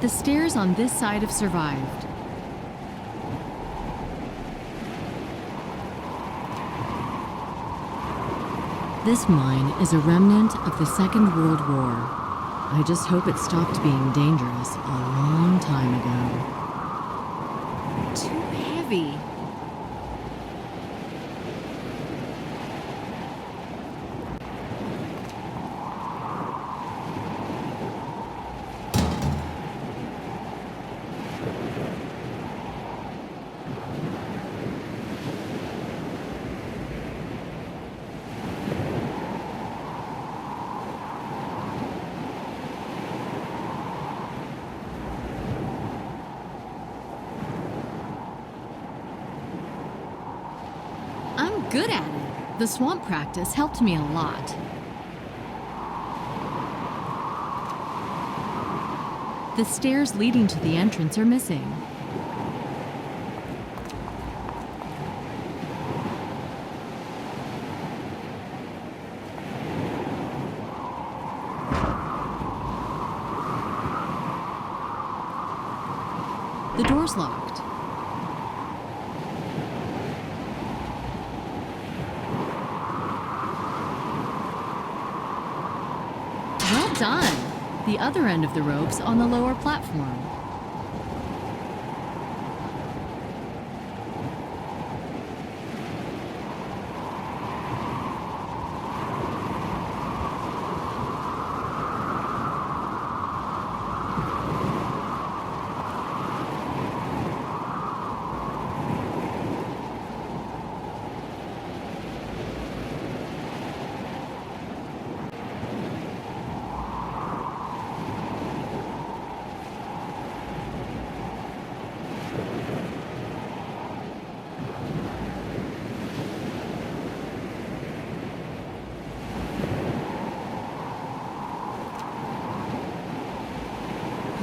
the stairs on this side have survived. This mine is a remnant of the Second World War. I just hope it stopped being dangerous a long time ago. Too heavy. I'm good at it. The swamp practice helped me a lot. The stairs leading to the entrance are missing. The door's locked. Well done! The other end of the rope's on the lower platform.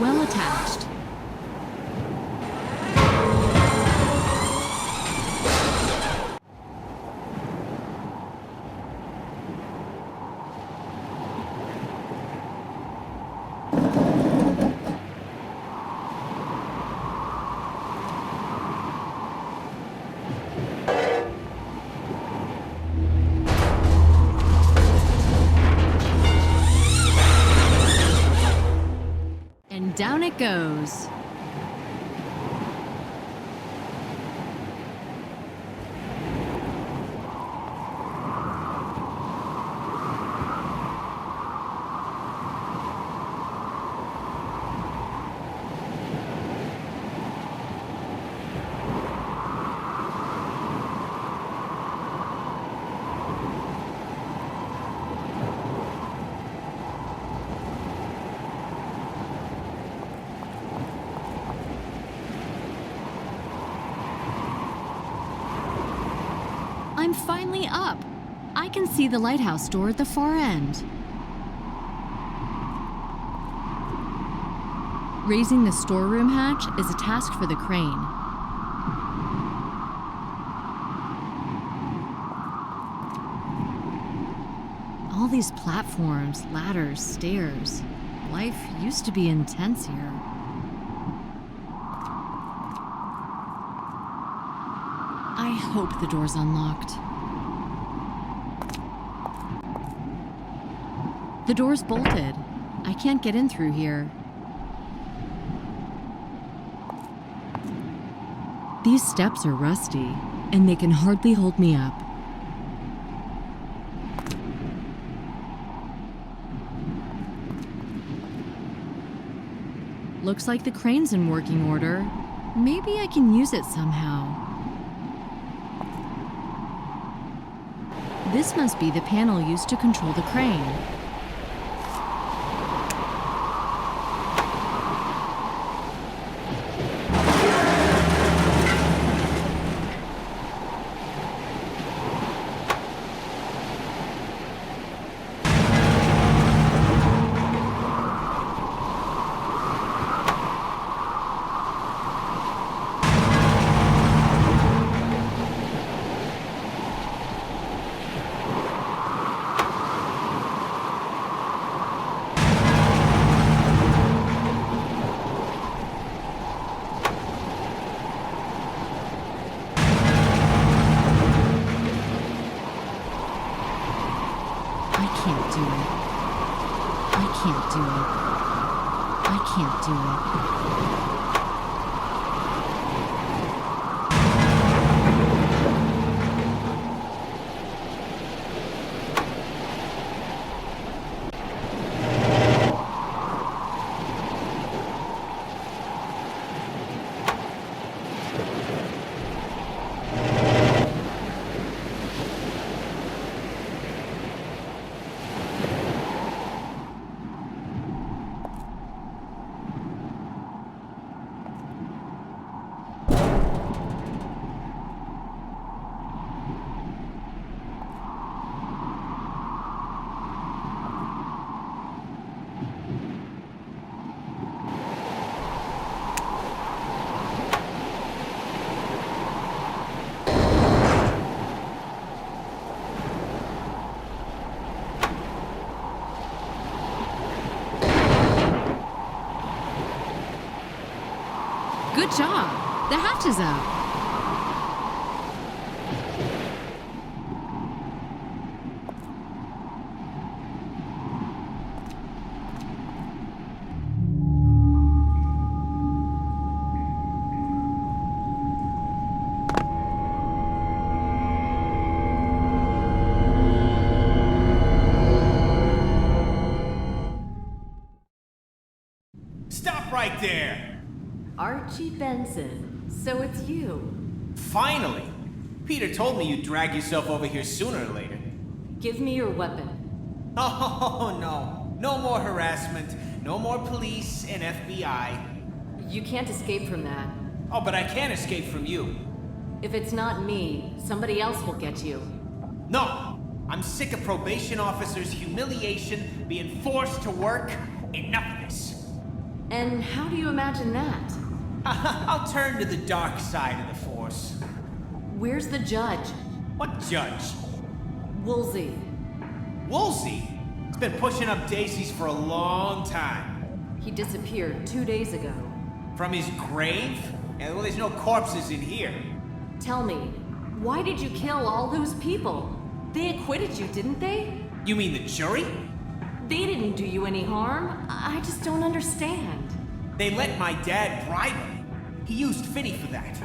Well attached. And down it goes. I'm finally up. I can see the lighthouse door at the far end. Raising the storeroom hatch is a task for the crane. All these platforms, ladders, stairs. Life used to be intense here. I hope the door's unlocked. The door's bolted. I can't get in through here. These steps are rusty, and they can hardly hold me up. Looks like the crane's in working order. Maybe I can use it somehow. This must be the panel used to control the crane. do it. I can't do it. Good job. The hatch is out. Stop right there! Archie Benson, so it's you. Finally! Peter told me you'd drag yourself over here sooner or later. Give me your weapon. Oh, no. No more harassment, no more police and FBI. You can't escape from that. Oh, but I can't escape from you. If it's not me, somebody else will get you. No! I'm sick of probation officers' humiliation, being forced to work. Enough of this. And how do you imagine that? I'll turn to the dark side of the Force. Where's the judge? What judge? Woolsey. Woolsey? He's been pushing up daisies for a long time. He disappeared 2 days ago. From his grave? Yeah, well, there's no corpses in here. Tell me, why did you kill all those people? They acquitted you, didn't they? You mean the jury? They didn't do you any harm. I just don't understand. They let my dad bribe him. He used Finney for that.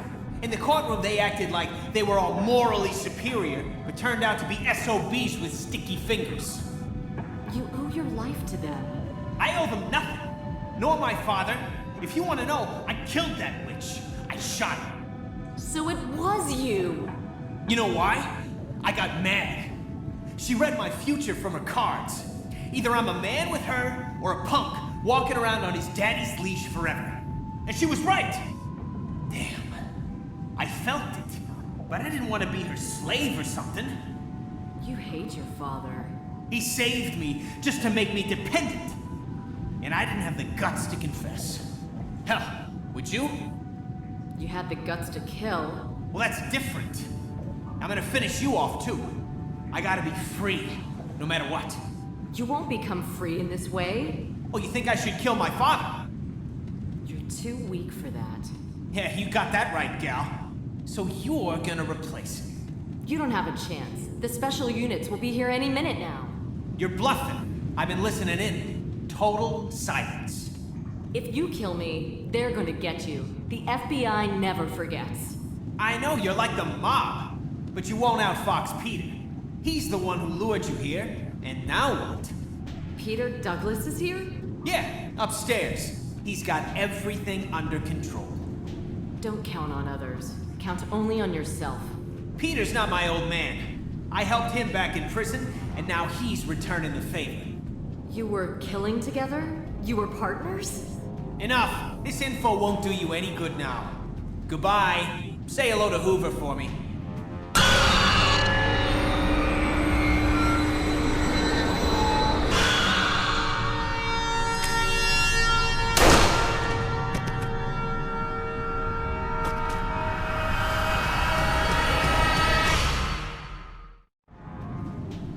In the courtroom, they acted like they were all morally superior, but turned out to be SOBs with sticky fingers. You owe your life to them. I owe them nothing. Nor my father. If you want to know, I killed that witch. I shot her. So it was you! You know why? I got mad. She read my future from her cards. Either I'm a man with her, or a punk walking around on his daddy's leash forever. And she was right. Damn. I felt it. But I didn't want to be her slave or something. You hate your father. He saved me just to make me dependent. And I didn't have the guts to confess. Hell, would you? You had the guts to kill. Well, that's different. I'm gonna finish you off, too. I gotta be free, no matter what. You won't become free in this way. Oh, you think I should kill my father? You're too weak for that. Yeah, you got that right, gal. So you're gonna replace him. You don't have a chance. The special units will be here any minute now. You're bluffing. I've been listening in. Total silence. If you kill me, they're going to get you. The FBI never forgets. I know you're like the mob, but you won't outfox Peter. He's the one who lured you here, and now what? Peter Douglas is here? Yeah, upstairs. He's got everything under control. Don't count on others. Count only on yourself. Peter's not my old man. I helped him back in prison, and now he's returning the favor. You were killing together? You were partners? Enough! This info won't do you any good now. Goodbye. Say hello to Hoover for me.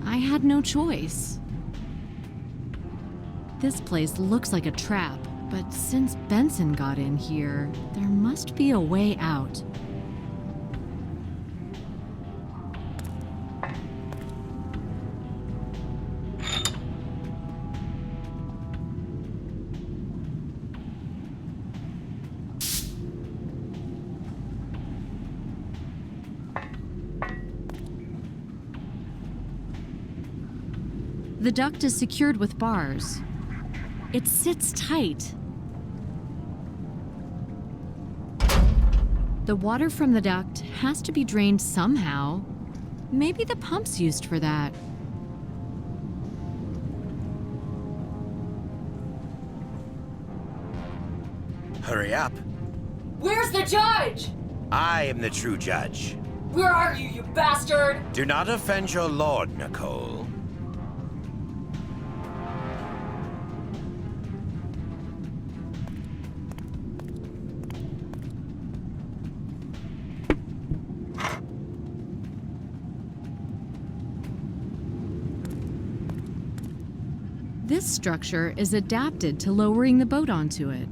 I had no choice. This place looks like a trap, but since Benson got in here, there must be a way out. The duct is secured with bars. It sits tight. The water from the duct has to be drained somehow. Maybe the pump's used for that. Hurry up. Where's the judge? I am the true judge. Where are you, you bastard? Do not offend your lord, Nicole. This structure is adapted to lowering the boat onto it.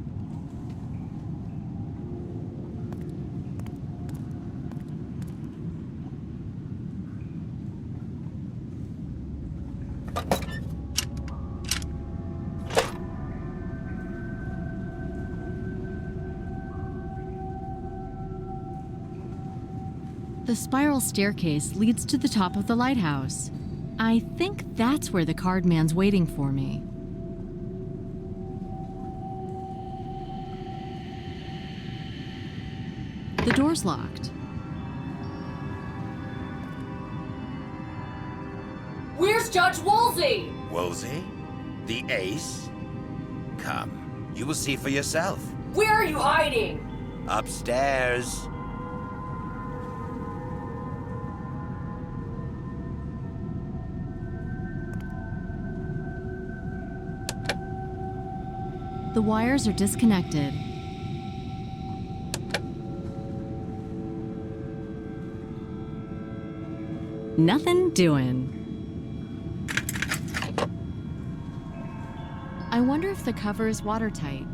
The spiral staircase leads to the top of the lighthouse. I think that's where the card man's waiting for me. The door's locked. Where's Judge Woolsey? Woolsey? The ace? Come, you will see for yourself. Where are you hiding? Upstairs. The wires are disconnected. Nothing doing. I wonder if the cover is watertight.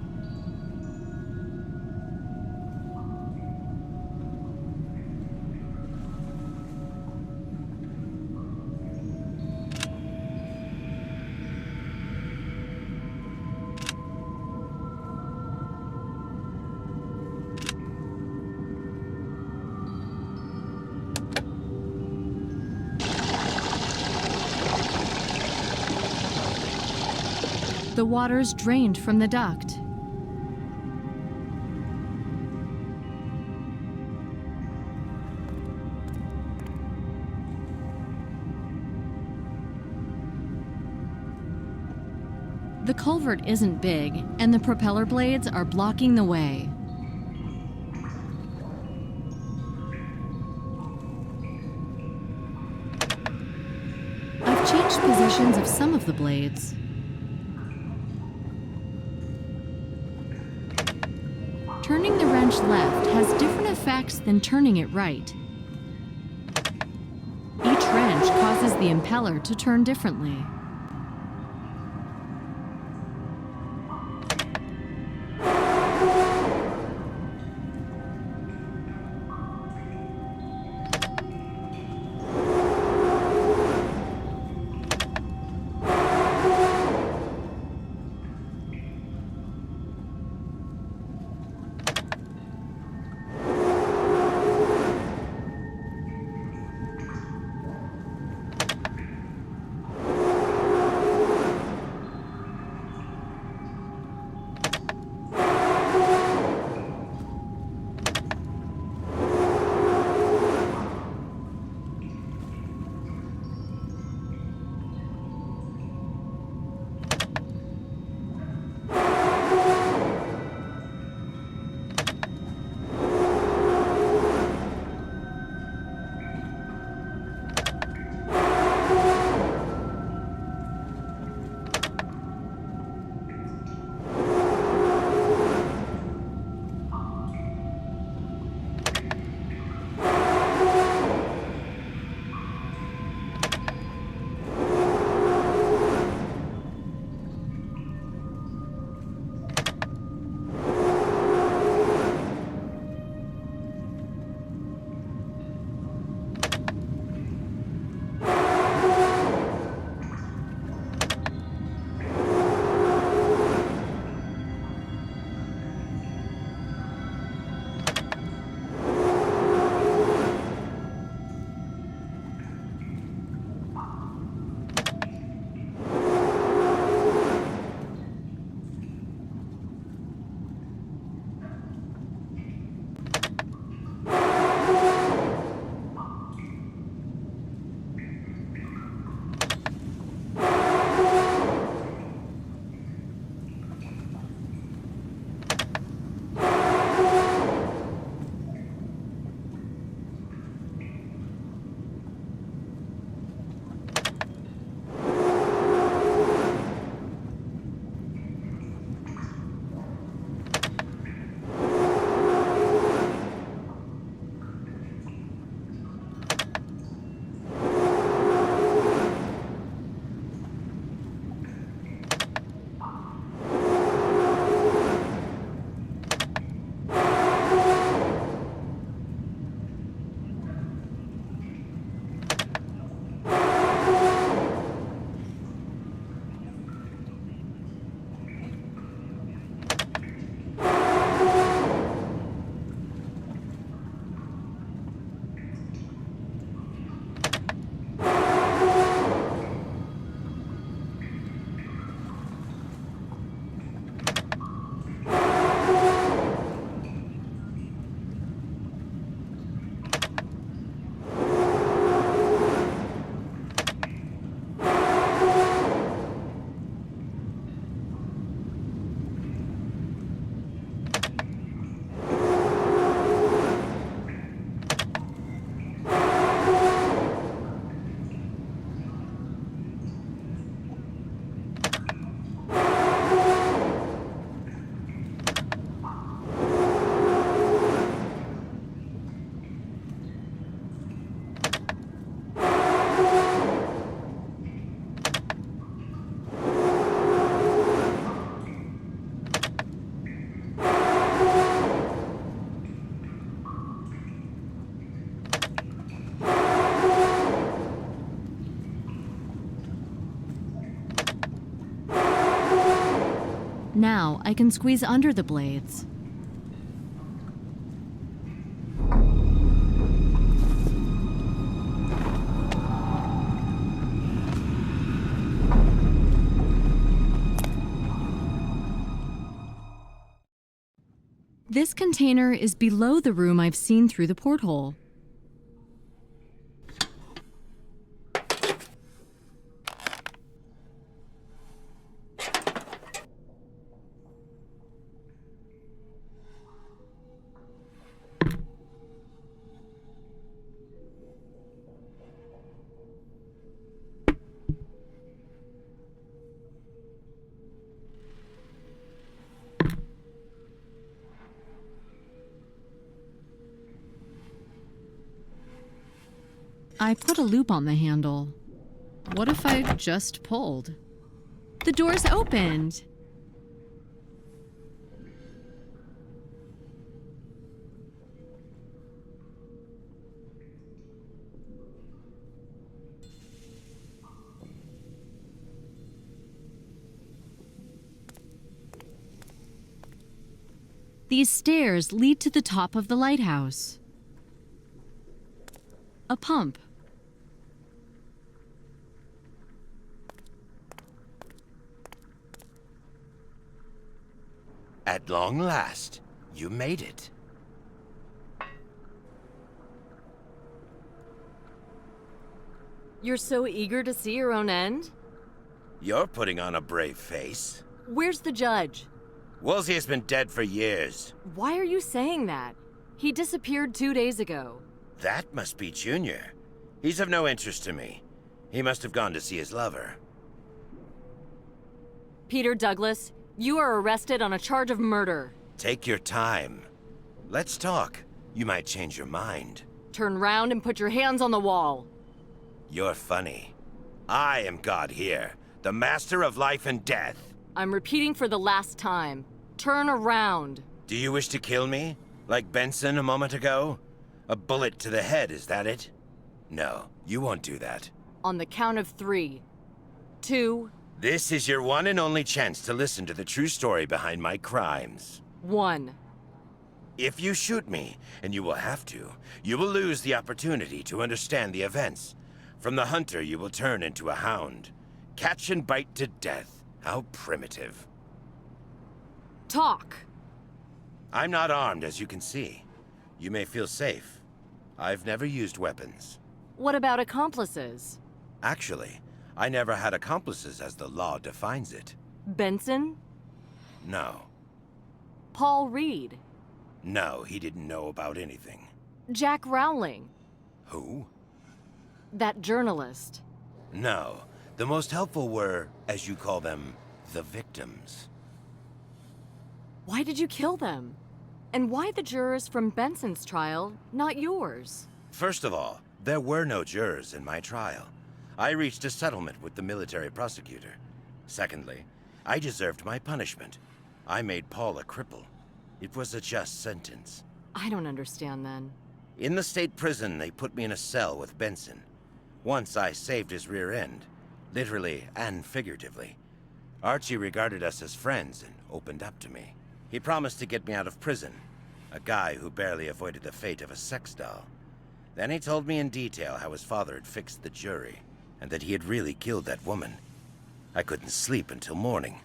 The water's drained from the duct. The culvert isn't big, and the propeller blades are blocking the way. I've changed positions of some of the blades. Turning the wrench left has different effects than turning it right. Each wrench causes the impeller to turn differently. Now I can squeeze under the blades. This container is below the room I've seen through the porthole. I put a loop on the handle. What if I just pulled? The door's opened! These stairs lead to the top of the lighthouse. A pump. At long last, you made it. You're so eager to see your own end? You're putting on a brave face. Where's the judge? Woolsey has been dead for years. Why are you saying that? He disappeared 2 days ago. That must be Junior. He's of no interest to me. He must have gone to see his lover. Peter Douglas, you are arrested on a charge of murder. Take your time. Let's talk. You might change your mind. Turn round and put your hands on the wall. You're funny. I am God here, the master of life and death. I'm repeating for the last time. Turn around. Do you wish to kill me? Like Benson a moment ago? A bullet to the head, is that it? No, you won't do that. On the count of 3. 2. This is your one and only chance to listen to the true story behind my crimes. 1. If you shoot me, and you will have to, you will lose the opportunity to understand the events. From the hunter, you will turn into a hound. Catch and bite to death. How primitive. Talk. I'm not armed, as you can see. You may feel safe. I've never used weapons. What about accomplices? Actually, I never had accomplices as the law defines it. Benson? No. Paul Reed? No, he didn't know about anything. Jack Rowling? Who? That journalist? No. The most helpful were, as you call them, the victims. Why did you kill them? And why the jurors from Benson's trial, not yours? First of all, there were no jurors in my trial. I reached a settlement with the military prosecutor. Secondly, I deserved my punishment. I made Paul a cripple. It was a just sentence. I don't understand then. In the state prison, they put me in a cell with Benson. Once I saved his rear end, literally and figuratively. Archie regarded us as friends and opened up to me. He promised to get me out of prison, a guy who barely avoided the fate of a sex doll. Then he told me in detail how his father had fixed the jury, and that he had really killed that woman. I couldn't sleep until morning.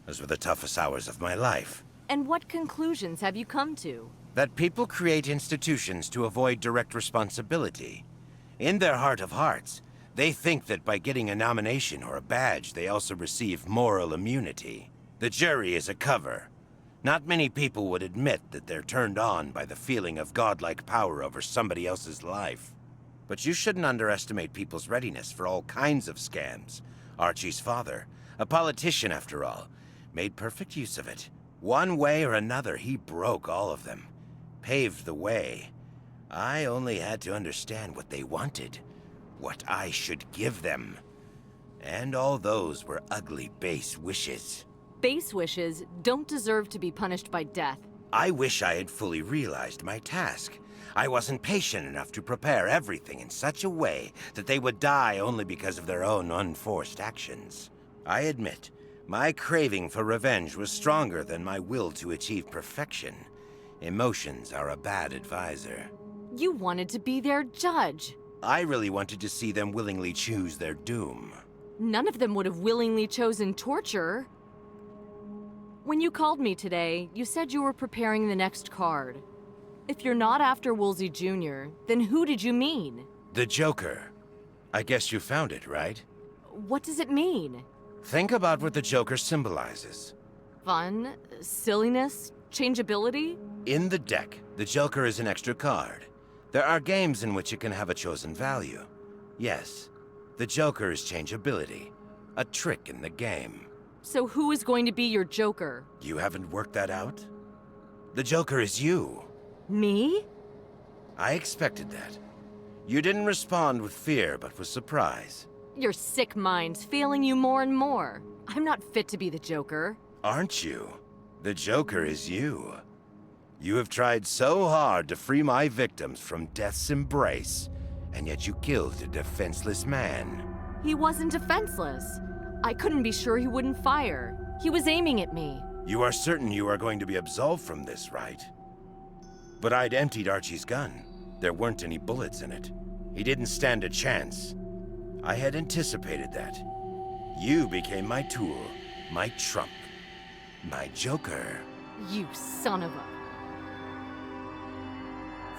Those were the toughest hours of my life. And what conclusions have you come to? That people create institutions to avoid direct responsibility. In their heart of hearts, they think that by getting a nomination or a badge, they also receive moral immunity. The jury is a cover. Not many people would admit that they're turned on by the feeling of godlike power over somebody else's life. But you shouldn't underestimate people's readiness for all kinds of scams. Archie's father, a politician after all, made perfect use of it. One way or another, he broke all of them. Paved the way. I only had to understand what they wanted. What I should give them. And all those were ugly base wishes. Base wishes don't deserve to be punished by death. I wish I had fully realized my task. I wasn't patient enough to prepare everything in such a way that they would die only because of their own unforced actions. I admit, My craving for revenge was stronger than my will to achieve perfection. Emotions are a bad advisor. You wanted to be their judge. I really wanted to see them willingly choose their doom. None of them would have willingly chosen torture. When you called me today, you said you were preparing the next card. If you're not after Woolsey Jr., then who did you mean? The Joker. I guess you found it, right? What does it mean? Think about what the Joker symbolizes. Fun? Silliness? Changeability? In the deck, the Joker is an extra card. There are games in which it can have a chosen value. Yes, the Joker is changeability. A trick in the game. So who is going to be your Joker? You haven't worked that out? The Joker is you. Me? I expected that. You didn't respond with fear, but with surprise. Your sick mind's failing you more and more. I'm not fit to be the Joker. Aren't you? The Joker is you. You have tried so hard to free my victims from death's embrace, and yet you killed a defenseless man. He wasn't defenseless. I couldn't be sure he wouldn't fire. He was aiming at me. You are certain you are going to be absolved from this, right? But I'd emptied Archie's gun. There weren't any bullets in it. He didn't stand a chance. I had anticipated that. You became my tool, my trump, my Joker. You son of a...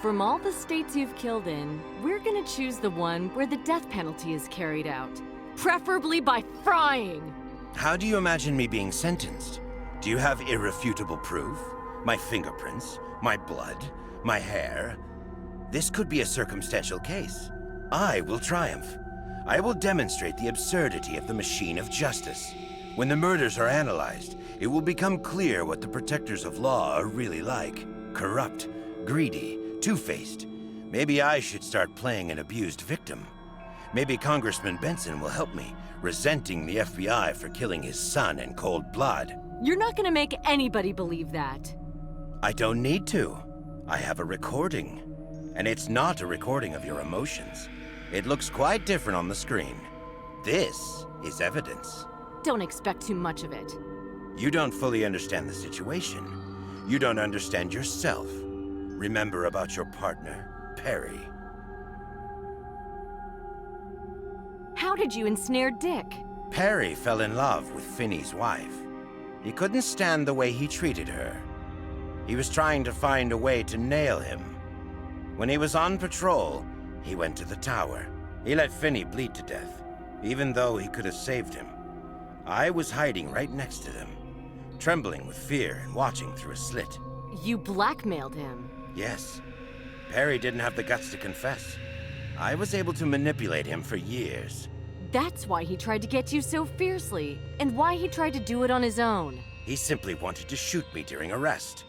From all the states you've killed in, we're gonna choose the one where the death penalty is carried out. Preferably by frying! How do you imagine me being sentenced? Do you have irrefutable proof? My fingerprints? My blood? My hair? This could be a circumstantial case. I will triumph. I will demonstrate the absurdity of the machine of justice. When the murders are analyzed, it will become clear what the protectors of law are really like. Corrupt, greedy, two-faced. Maybe I should start playing an abused victim. Maybe Congressman Benson will help me, resenting the FBI for killing his son in cold blood. You're not gonna make anybody believe that. I don't need to. I have a recording. And it's not a recording of your emotions. It looks quite different on the screen. This is evidence. Don't expect too much of it. You don't fully understand the situation. You don't understand yourself. Remember about your partner, Perry. How did you ensnare Dick? Perry fell in love with Finney's wife. He couldn't stand the way he treated her. He was trying to find a way to nail him. When he was on patrol, he went to the tower. He let Finney bleed to death, even though he could have saved him. I was hiding right next to them, trembling with fear and watching through a slit. You blackmailed him. Yes. Perry didn't have the guts to confess. I was able to manipulate him for years. That's why he tried to get you so fiercely, and why he tried to do it on his own. He simply wanted to shoot me during arrest.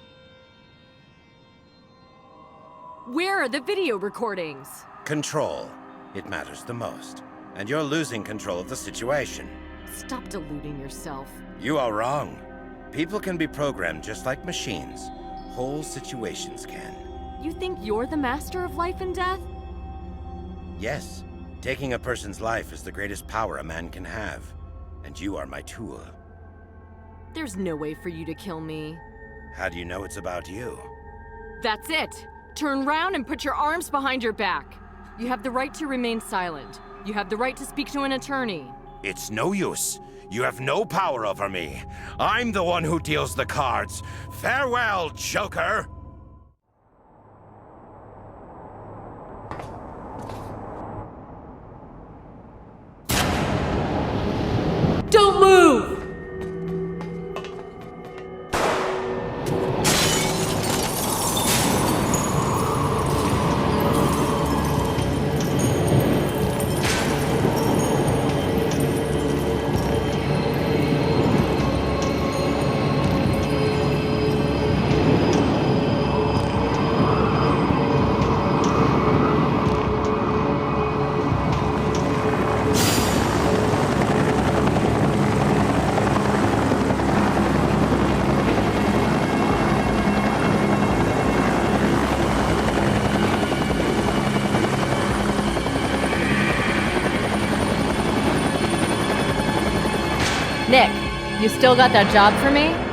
Where are the video recordings? Control. It matters the most. And you're losing control of the situation. Stop deluding yourself. You are wrong. People can be programmed just like machines. Whole situations can. You think you're the master of life and death? Yes. Taking a person's life is the greatest power a man can have. And you are my tool. There's no way for you to kill me. How do you know it's about you? That's it! Turn round and put your arms behind your back. You have the right to remain silent. You have the right to speak to an attorney. It's no use. You have no power over me. I'm the one who deals the cards. Farewell, Joker! Don't move! You still got that job for me?